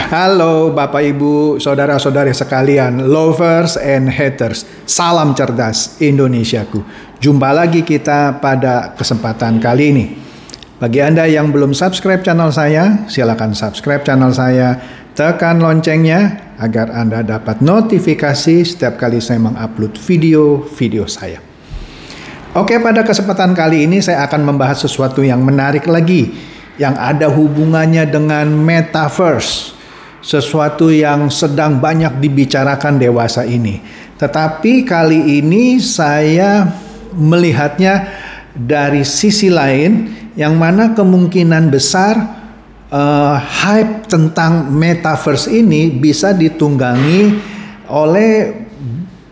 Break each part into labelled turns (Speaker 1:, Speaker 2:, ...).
Speaker 1: Halo Bapak Ibu, saudara-saudari sekalian, lovers and haters. Salam cerdas Indonesiaku. Jumpa lagi kita pada kesempatan kali ini. Bagi Anda yang belum subscribe channel saya, silakan subscribe channel saya, tekan loncengnya agar Anda dapat notifikasi setiap kali saya mengupload video-video saya. Oke, pada kesempatan kali ini saya akan membahas sesuatu yang menarik lagi, yang ada hubungannya dengan metaverse. Sesuatu yang sedang banyak dibicarakan dewasa ini. Tetapi kali ini saya melihatnya dari sisi lain, yang mana kemungkinan besar hype tentang metaverse ini bisa ditunggangi oleh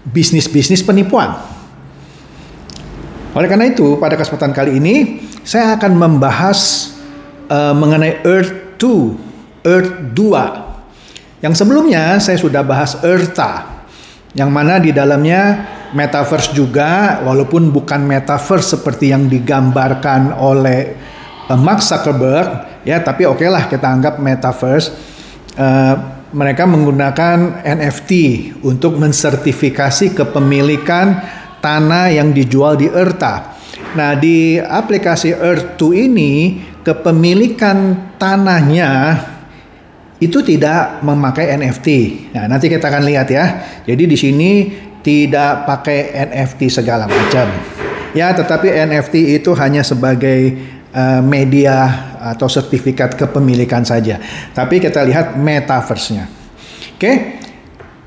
Speaker 1: bisnis-bisnis penipuan. Oleh karena itu, pada kesempatan kali ini saya akan membahas mengenai Earth 2. Yang sebelumnya saya sudah bahas Eartha, yang mana di dalamnya metaverse juga, walaupun bukan metaverse seperti yang digambarkan oleh Mark Zuckerberg, ya, tapi oke lah kita anggap metaverse. Mereka menggunakan NFT untuk mensertifikasi kepemilikan tanah yang dijual di Eartha. Nah, di aplikasi Earth 2 ini kepemilikan tanahnya itu tidak memakai NFT. Nah, nanti kita akan lihat ya. Jadi di sini tidak pakai NFT segala macam. Ya, tetapi NFT itu hanya sebagai media atau sertifikat kepemilikan saja. Tapi kita lihat metaverse-nya. Oke.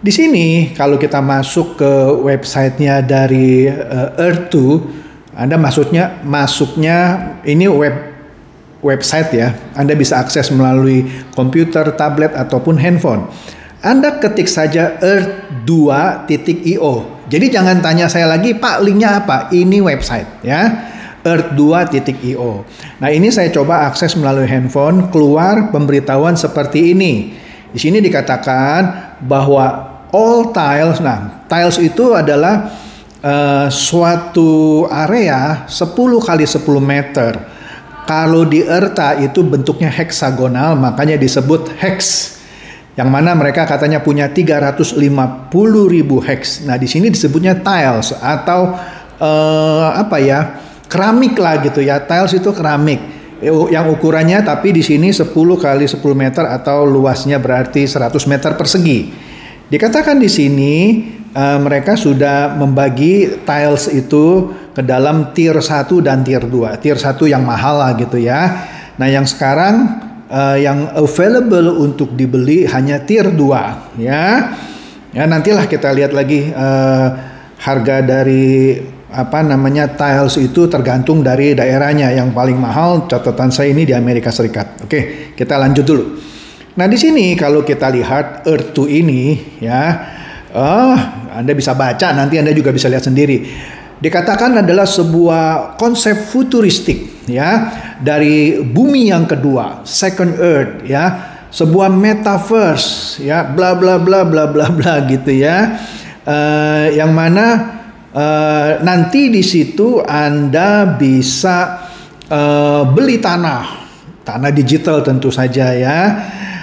Speaker 1: Di sini kalau kita masuk ke websitenya dari Earth 2, Anda masuknya ini website ya. Anda bisa akses melalui komputer, tablet ataupun handphone. Anda ketik saja earth2.io. Jadi jangan tanya saya lagi, Pak, linknya apa? Ini website ya. earth2.io. Nah, ini saya coba akses melalui handphone, keluar pemberitahuan seperti ini. Di sini dikatakan bahwa all tiles, nah, tiles itu adalah suatu area 10 kali 10 meter. Kalau di Eartha itu bentuknya heksagonal, makanya disebut hex. Yang mana mereka katanya punya 350.000 hex. Nah, di sini disebutnya tiles atau keramik lah gitu ya. Tiles itu keramik. Yang ukurannya tapi di sini 10 kali 10 meter atau luasnya berarti 100 meter persegi. Dikatakan di sini mereka sudah membagi tiles itu ke dalam tier 1 dan tier 2. Tier 1 yang mahal lah gitu ya. Nah, yang sekarang yang available untuk dibeli hanya tier 2 ya. Ya, nantilah kita lihat lagi harga dari tiles itu tergantung dari daerahnya. Yang paling mahal catatan saya ini di Amerika Serikat. Oke, kita lanjut dulu. Nah, di sini kalau kita lihat Earth 2 ini ya, Anda bisa baca, nanti Anda juga bisa lihat sendiri. Dikatakan adalah sebuah konsep futuristik ya, dari bumi yang kedua, second earth ya, sebuah metaverse ya, bla bla bla bla bla bla gitu ya. Yang mana nanti di situ Anda bisa beli tanah digital tentu saja ya.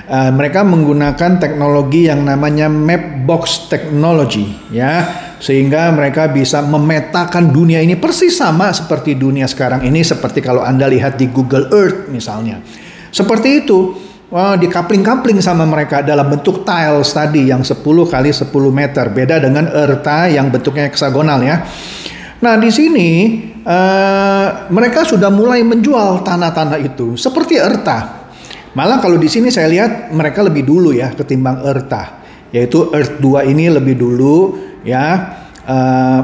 Speaker 1: Mereka menggunakan teknologi yang namanya Mapbox Technology ya, sehingga mereka bisa memetakan dunia ini persis sama seperti dunia sekarang ini, seperti kalau Anda lihat di Google Earth misalnya. Seperti itu, dikapling-kapling sama mereka dalam bentuk tiles tadi yang 10 kali 10 meter, beda dengan Eartha yang bentuknya heksagonal ya. Nah, di sini mereka sudah mulai menjual tanah-tanah itu seperti Eartha. Malah kalau di sini saya lihat mereka lebih dulu ya ketimbang Eartha, yaitu Earth 2 ini lebih dulu ya.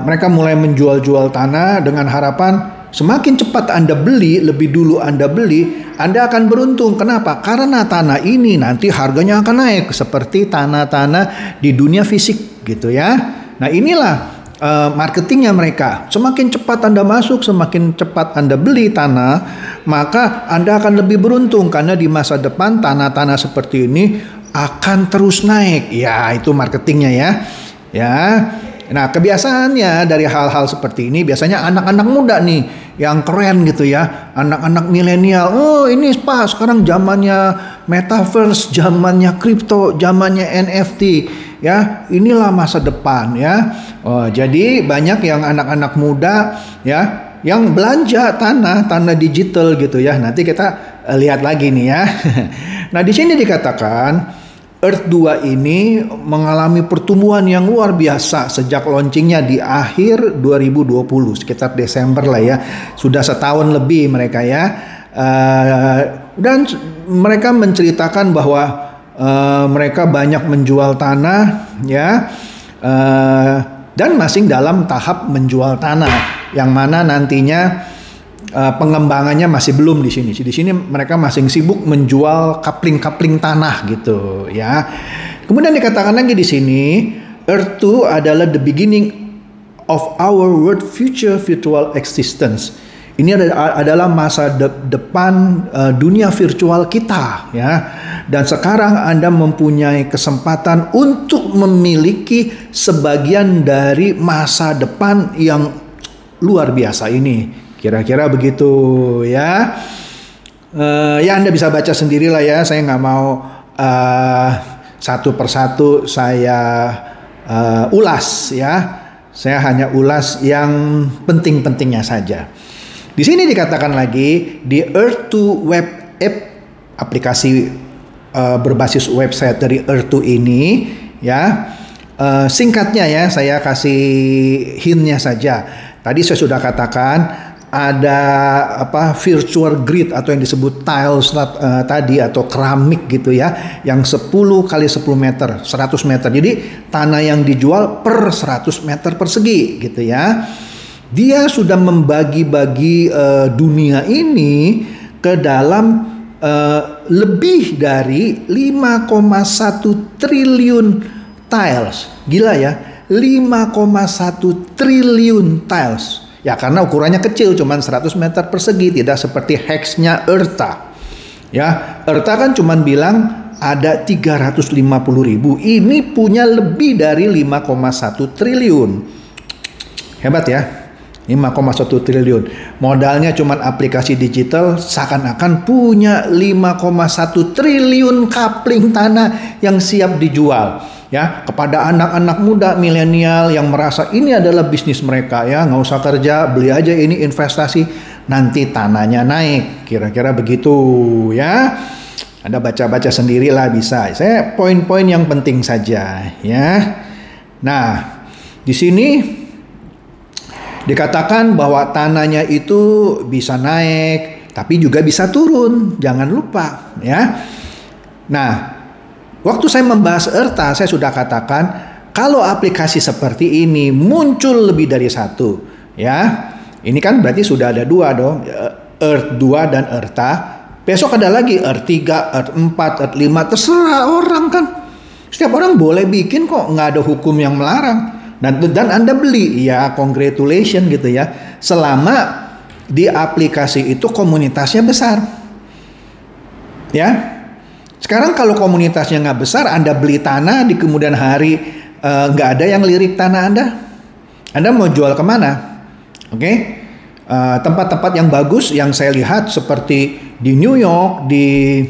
Speaker 1: Mereka mulai menjual-jual tanah dengan harapan semakin cepat Anda beli, lebih dulu Anda beli, Anda akan beruntung. Kenapa? Karena tanah ini nanti harganya akan naik seperti tanah-tanah di dunia fisik gitu ya. Nah, inilah marketingnya mereka. Semakin cepat Anda masuk, semakin cepat Anda beli tanah, maka Anda akan lebih beruntung karena di masa depan tanah-tanah seperti ini akan terus naik. Ya, itu marketingnya ya. Ya. Nah, kebiasaannya dari hal-hal seperti ini biasanya anak-anak muda nih yang keren gitu ya, anak-anak milenial. Oh, ini Pak, sekarang zamannya metaverse, zamannya kripto, zamannya NFT ya. Inilah masa depan ya. Oh, jadi banyak yang anak-anak muda ya yang belanja tanah digital gitu ya. Nanti kita lihat lagi nih ya. Nah, di sini dikatakan Earth 2 ini mengalami pertumbuhan yang luar biasa sejak launchingnya di akhir 2020, sekitar Desember lah ya. Sudah setahun lebih mereka ya. Dan mereka menceritakan bahwa mereka banyak menjual tanah ya. Dan masih dalam tahap menjual tanah, yang mana nantinya pengembangannya masih belum di sini. Di sini mereka masih sibuk menjual kapling-kapling tanah gitu ya. Kemudian dikatakan lagi di sini, Earth 2 adalah the beginning of our world future virtual existence. Ini adalah masa depan dunia virtual kita ya. Dan sekarang Anda mempunyai kesempatan untuk memiliki sebagian dari masa depan yang luar biasa ini. Kira-kira begitu ya. Ya Anda bisa baca sendirilah ya. Saya nggak mau satu persatu saya ulas ya. Saya hanya ulas yang penting-pentingnya saja. Di sini dikatakan lagi di Earth 2 web app, aplikasi berbasis website dari Earth 2 ini ya. Singkatnya ya, saya kasih hintnya saja. Tadi saya sudah katakan ada virtual grid atau yang disebut tiles tadi atau keramik gitu ya, yang 10 kali 10 meter, 100 meter. Jadi tanah yang dijual per 100 meter persegi gitu ya. Dia sudah membagi-bagi dunia ini ke dalam lebih dari 5,1 triliun tiles. Gila ya, 5,1 triliun tiles. Ya karena ukurannya kecil, cuman 100 meter persegi, tidak seperti hexnya Eartha. Ya, Eartha kan cuman bilang ada 350.000. Ini punya lebih dari 5,1 triliun. Hebat ya. 5,1 triliun. Modalnya cuman aplikasi digital, seakan-akan punya 5,1 triliun kapling tanah yang siap dijual. Ya, kepada anak-anak muda milenial yang merasa ini adalah bisnis mereka ya, nggak usah kerja, beli aja ini investasi, nanti tanahnya naik. Kira-kira begitu ya. Anda baca-baca sendirilah bisa. Saya poin-poin yang penting saja ya. Nah, di sini dikatakan bahwa tanahnya itu bisa naik, tapi juga bisa turun. Jangan lupa ya. Nah, waktu saya membahas Eartha, saya sudah katakan kalau aplikasi seperti ini muncul lebih dari satu, ya. Ini kan berarti sudah ada dua dong, Earth 2 dan Eartha. Besok ada lagi Earth 3, Earth 4, Earth 5, terserah orang kan. Setiap orang boleh bikin kok, nggak ada hukum yang melarang. Dan Anda beli, ya congratulations gitu ya. Selama di aplikasi itu komunitasnya besar. Ya. Sekarang kalau komunitasnya nggak besar, Anda beli tanah di kemudian hari nggak ada yang lirik tanah Anda. Anda mau jual kemana? Oke? Tempat-tempat yang bagus yang saya lihat seperti di New York, di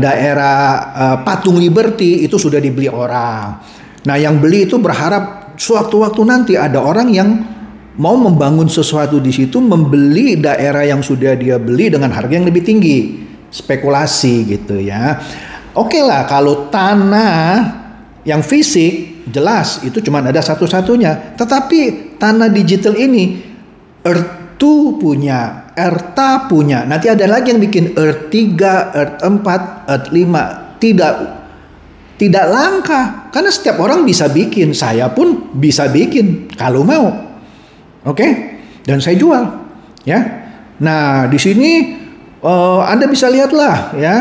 Speaker 1: daerah Patung Liberty itu sudah dibeli orang. Nah, yang beli itu berharap suatu waktu nanti ada orang yang mau membangun sesuatu di situ, membeli daerah yang sudah dia beli dengan harga yang lebih tinggi. Spekulasi gitu ya. Oke lah, kalau tanah yang fisik jelas itu cuma ada satu-satunya. Tetapi tanah digital ini Earth 2 punya, Eartha punya. Nanti ada lagi yang bikin Earth 3, Earth 4, Earth 5. Tidak langka, karena setiap orang bisa bikin, saya pun bisa bikin kalau mau, oke? Dan saya jual, ya. Nah di sini Anda bisa lihatlah, ya.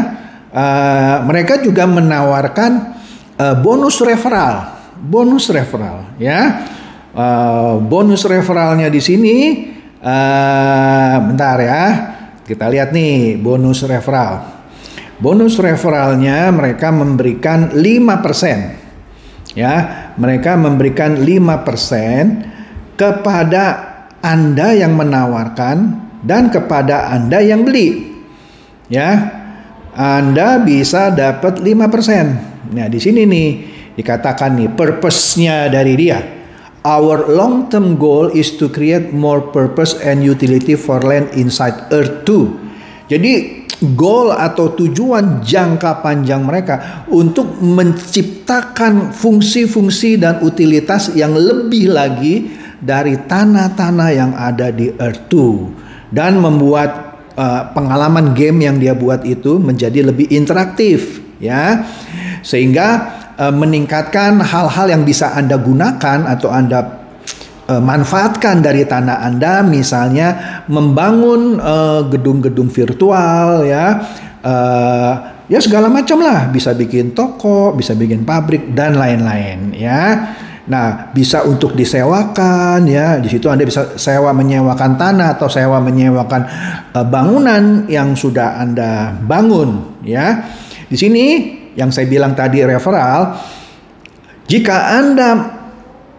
Speaker 1: Mereka juga menawarkan bonus referral, ya. Bonus referralnya di sini, bentar ya, kita lihat nih bonus referral. Bonus referralnya mereka memberikan 5%. Ya, mereka memberikan 5% kepada Anda yang menawarkan dan kepada Anda yang beli. Ya, Anda bisa dapat 5%. Nah, di sini nih dikatakan nih purpose-nya dari dia. Our long-term goal is to create more purpose and utility for land inside Earth 2. Jadi goal atau tujuan jangka panjang mereka untuk menciptakan fungsi-fungsi dan utilitas yang lebih lagi dari tanah-tanah yang ada di Earth 2 dan membuat pengalaman game yang dia buat itu menjadi lebih interaktif, ya, sehingga meningkatkan hal-hal yang bisa Anda gunakan atau Anda manfaatkan dari tanah Anda, misalnya membangun gedung-gedung virtual, ya, ya segala macam lah, bisa bikin toko, bisa bikin pabrik dan lain-lain, ya. Nah, bisa untuk disewakan, ya. Di situ Anda bisa sewa menyewakan tanah atau sewa menyewakan bangunan yang sudah Anda bangun, ya. Di sini yang saya bilang tadi referral, jika Anda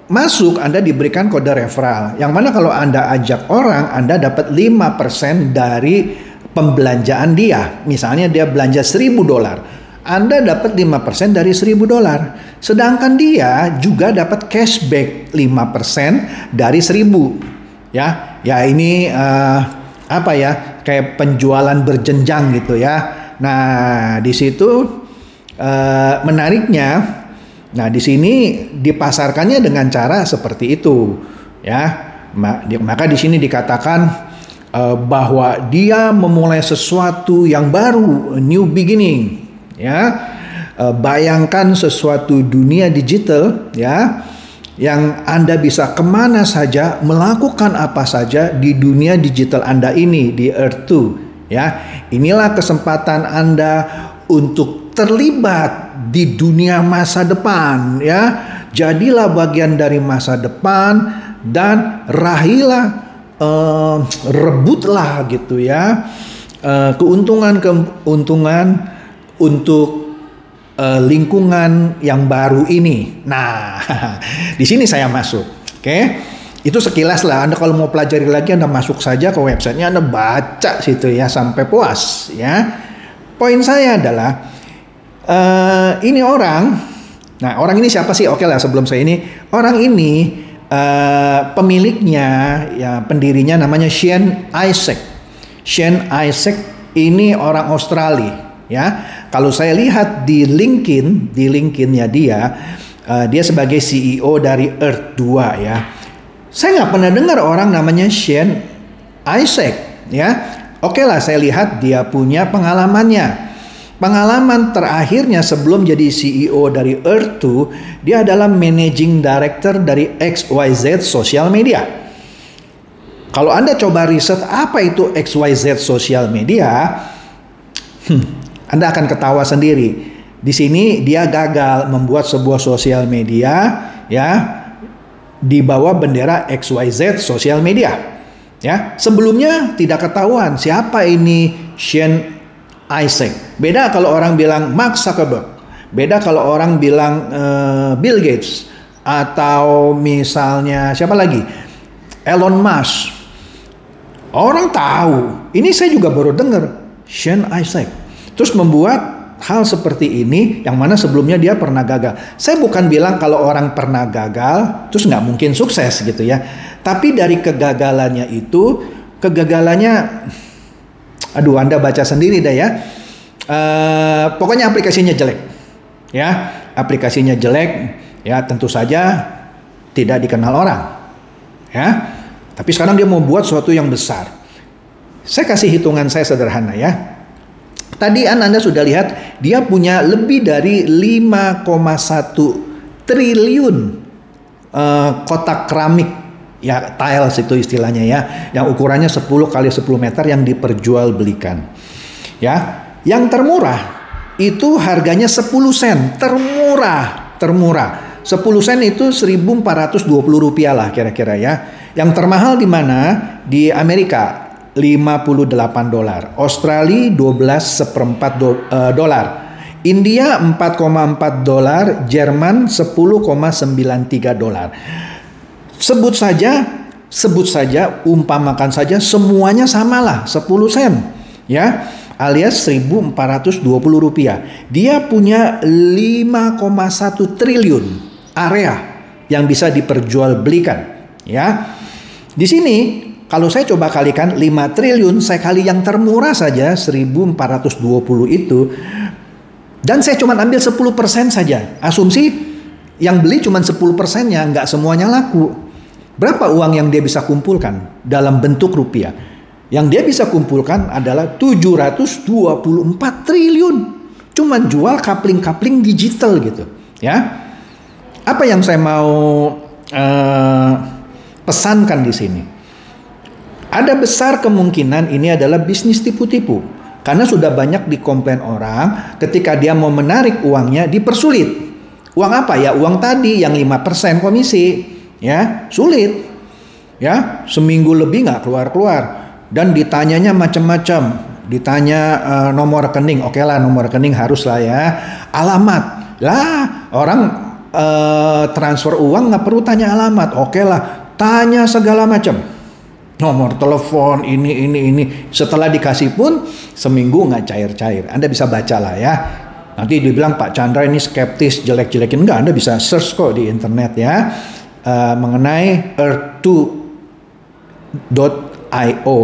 Speaker 1: masuk, Anda diberikan kode referral. Yang mana kalau Anda ajak orang, Anda dapat 5% dari pembelanjaan dia. Misalnya dia belanja $1.000, Anda dapat 5% dari $1.000. Sedangkan dia juga dapat cashback 5% dari 1.000. Ya, ya ini apa ya? Kayak penjualan berjenjang gitu ya. Nah, di situ menariknya, nah di sini dipasarkannya dengan cara seperti itu, ya. Maka di sini dikatakan bahwa dia memulai sesuatu yang baru, a new beginning, ya. Bayangkan sesuatu dunia digital, ya, yang Anda bisa kemana saja, melakukan apa saja di dunia digital Anda ini, di Earth 2, ya. Inilah kesempatan Anda untuk terlibat di dunia masa depan, ya. Jadilah bagian dari masa depan dan rahilah, rebutlah gitu ya, keuntungan untuk lingkungan yang baru ini. Nah, di sini saya masuk. Oke. Itu sekilas lah. Anda kalau mau pelajari lagi, Anda masuk saja ke websitenya, Anda baca situ ya sampai puas, ya. Poin saya adalah ini orang, nah orang ini siapa sih? Oke lah, sebelum saya ini, orang ini pemiliknya, ya pendirinya namanya Shane Isaac. Shane Isaac ini orang Australia, ya. Kalau saya lihat di LinkedIn-nya dia sebagai CEO dari Earth 2, ya. Saya nggak pernah dengar orang namanya Shane Isaac, ya. Oke lah, saya lihat dia punya pengalamannya. Pengalaman terakhirnya sebelum jadi CEO dari Earth 2, dia adalah Managing Director dari XYZ Social Media. Kalau Anda coba riset apa itu XYZ Social Media, Anda akan ketawa sendiri. Di sini dia gagal membuat sebuah sosial media, ya, di bawah bendera XYZ Social Media. Ya, sebelumnya tidak ketahuan siapa ini Shane Isaac. Beda kalau orang bilang Mark Zuckerberg. Beda kalau orang bilang Bill Gates. Atau misalnya siapa lagi? Elon Musk. Orang tahu. Ini saya juga baru dengar. Shane Isaac. Terus membuat hal seperti ini yang mana sebelumnya dia pernah gagal. Saya bukan bilang kalau orang pernah gagal terus nggak mungkin sukses gitu ya. Tapi dari kegagalannya itu, aduh, Anda baca sendiri dah ya. Pokoknya aplikasinya jelek, ya. Aplikasinya jelek, ya. Tentu saja tidak dikenal orang, ya. Tapi sekarang dia mau buat sesuatu yang besar. Saya kasih hitungan saya sederhana ya. Tadi Anda sudah lihat dia punya lebih dari 5,1 triliun kotak keramik, ya, tiles itu istilahnya ya, yang ukurannya 10 kali 10 meter yang diperjualbelikan. Ya, yang termurah itu harganya 10 sen, termurah. 10 sen itu 1.420 rupiah lah kira-kira ya. Yang termahal di mana? Di Amerika $58, Australia $12,4, India 4,4 dolar, Jerman 10,93 dolar. Sebut saja, umpamakan saja semuanya samalah 10 sen, ya, alias 1.420 rupiah. Dia punya 5,1 triliun area yang bisa diperjualbelikan, ya. Di sini kalau saya coba kalikan 5 triliun, saya kali yang termurah saja 1.420 itu, dan saya cuma ambil 10% saja. Asumsi yang beli cuma 10%-nya, nggak semuanya laku. Berapa uang yang dia bisa kumpulkan dalam bentuk rupiah? Yang dia bisa kumpulkan adalah 724 triliun. Cuman jual kapling-kapling digital gitu, ya. Apa yang saya mau pesankan di sini? Ada besar kemungkinan ini adalah bisnis tipu-tipu. Karena sudah banyak dikomplain orang ketika dia mau menarik uangnya dipersulit. Uang apa ya? Uang tadi yang 5% komisi. Ya, sulit, ya, seminggu lebih nggak keluar, dan ditanyanya macam-macam, ditanya nomor rekening, oke lah nomor rekening harus lah ya, alamat lah, orang transfer uang nggak perlu tanya alamat, oke lah, tanya segala macam, nomor telepon ini, setelah dikasih pun seminggu nggak cair, Anda bisa baca lah ya. Nanti dibilang Pak Chandra ini skeptis, jelek-jelekin, enggak, Anda bisa search kok di internet ya. Mengenai earth2.io,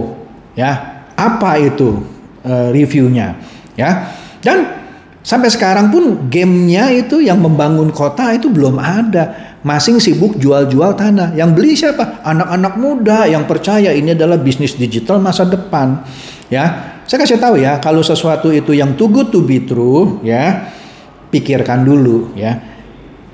Speaker 1: ya, apa itu reviewnya, ya, dan sampai sekarang pun gamenya itu yang membangun kota itu belum ada, masing sibuk jual-jual tanah. Yang beli siapa? Anak-anak muda yang percaya ini adalah bisnis digital masa depan, ya. Saya kasih tahu ya, kalau sesuatu itu yang too good to be true, ya, pikirkan dulu, ya.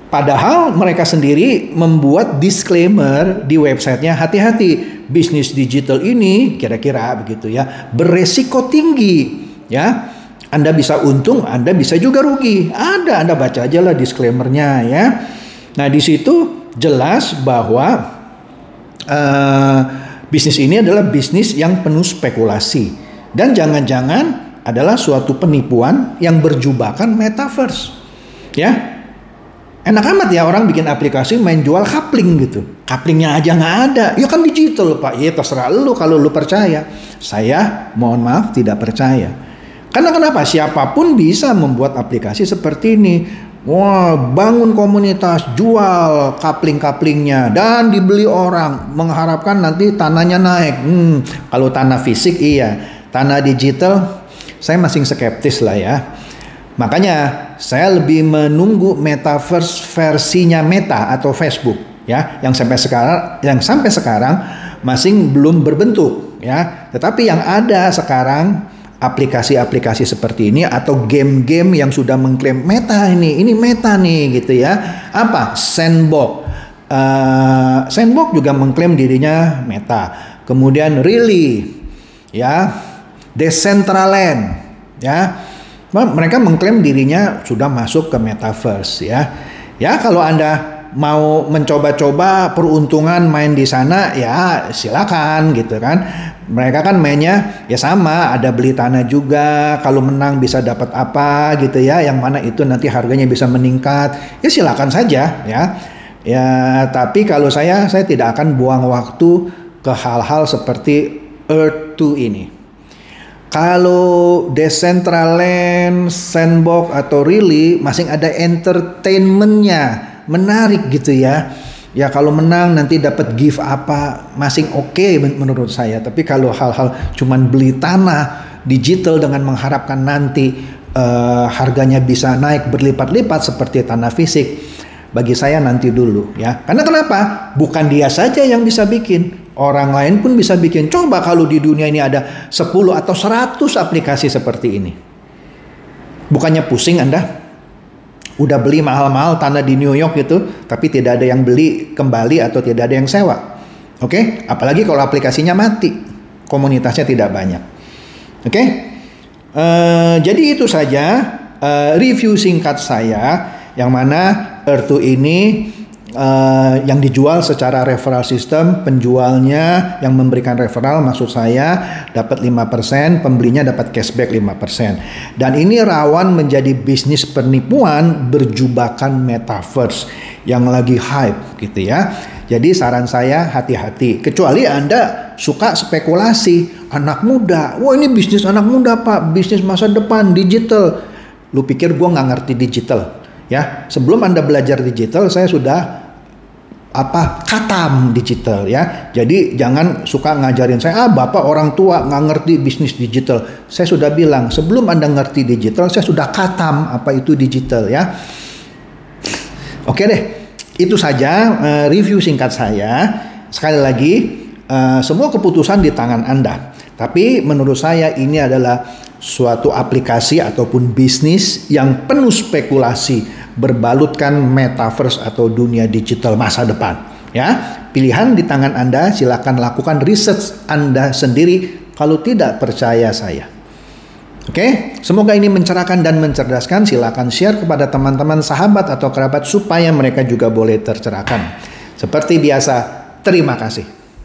Speaker 1: Padahal mereka sendiri membuat disclaimer di websitenya, hati-hati, bisnis digital ini kira-kira begitu ya, beresiko tinggi, ya. Anda bisa untung, Anda bisa juga rugi. Anda baca aja lah disclaimernya ya. Nah di situ jelas bahwa bisnis ini adalah bisnis yang penuh spekulasi dan jangan-jangan adalah suatu penipuan yang berjubakan metaverse, ya. Enak amat ya orang bikin aplikasi main jual kapling gitu. Kaplingnya aja nggak ada. Ya kan digital Pak. Ya terserah lu kalau lu percaya. Saya mohon maaf tidak percaya. Karena kenapa? Siapapun bisa membuat aplikasi seperti ini. Wah, bangun komunitas, jual kapling-kaplingnya dan dibeli orang. Mengharapkan nanti tanahnya naik. Kalau tanah fisik iya. Tanah digital saya masih skeptis lah ya. Makanya saya lebih menunggu metaverse versinya Meta atau Facebook ya, yang sampai sekarang masih belum berbentuk ya. Tetapi yang ada sekarang aplikasi-aplikasi seperti ini atau game-game yang sudah mengklaim Meta ini Meta nih gitu ya. Apa? Sandbox. Sandbox juga mengklaim dirinya Meta. Kemudian Really ya, Decentraland ya. Mereka mengklaim dirinya sudah masuk ke metaverse ya. Ya kalau Anda mau mencoba-coba peruntungan main di sana ya silakan gitu kan. Mereka kan mainnya ya sama, ada beli tanah juga, kalau menang bisa dapat apa gitu ya, yang mana itu nanti harganya bisa meningkat. Ya silakan saja ya. Ya tapi kalau saya tidak akan buang waktu ke hal-hal seperti Earth 2 ini. Kalau Decentraland, Sandbox atau Really masih ada entertainmentnya, menarik gitu ya. Ya kalau menang nanti dapat gift apa, masih oke menurut saya. Tapi kalau hal-hal cuman beli tanah digital dengan mengharapkan nanti harganya bisa naik berlipat-lipat seperti tanah fisik, bagi saya nanti dulu ya. Karena kenapa? Bukan dia saja yang bisa bikin. Orang lain pun bisa bikin. Coba kalau di dunia ini ada 10 atau 100 aplikasi seperti ini. Bukannya pusing Anda? Udah beli mahal-mahal tanah di New York gitu, tapi tidak ada yang beli kembali atau tidak ada yang sewa. Oke? Apalagi kalau aplikasinya mati. Komunitasnya tidak banyak. Oke? Jadi itu saja review singkat saya, yang mana Earth2 ini yang dijual secara referral system, penjualnya yang memberikan referral maksud saya dapat 5%, pembelinya dapat cashback 5%. Dan ini rawan menjadi bisnis penipuan berjubakan metaverse yang lagi hype gitu ya. Jadi saran saya hati-hati, kecuali Anda suka spekulasi, anak muda, wah ini bisnis anak muda Pak, bisnis masa depan, digital. Lu pikir gue nggak ngerti digital? Ya, sebelum Anda belajar digital, saya sudah khatam digital ya. Jadi jangan suka ngajarin saya, Bapak orang tua nggak ngerti bisnis digital. Saya sudah bilang, sebelum Anda ngerti digital, saya sudah khatam apa itu digital ya. Oke deh, itu saja review singkat saya. Sekali lagi, semua keputusan di tangan Anda. Tapi menurut saya ini adalah suatu aplikasi ataupun bisnis yang penuh spekulasi berbalutkan metaverse atau dunia digital masa depan. Ya, pilihan di tangan Anda, silakan lakukan research Anda sendiri kalau tidak percaya saya. Oke, semoga ini mencerahkan dan mencerdaskan. Silakan share kepada teman-teman, sahabat atau kerabat supaya mereka juga boleh tercerahkan. Seperti biasa, terima kasih.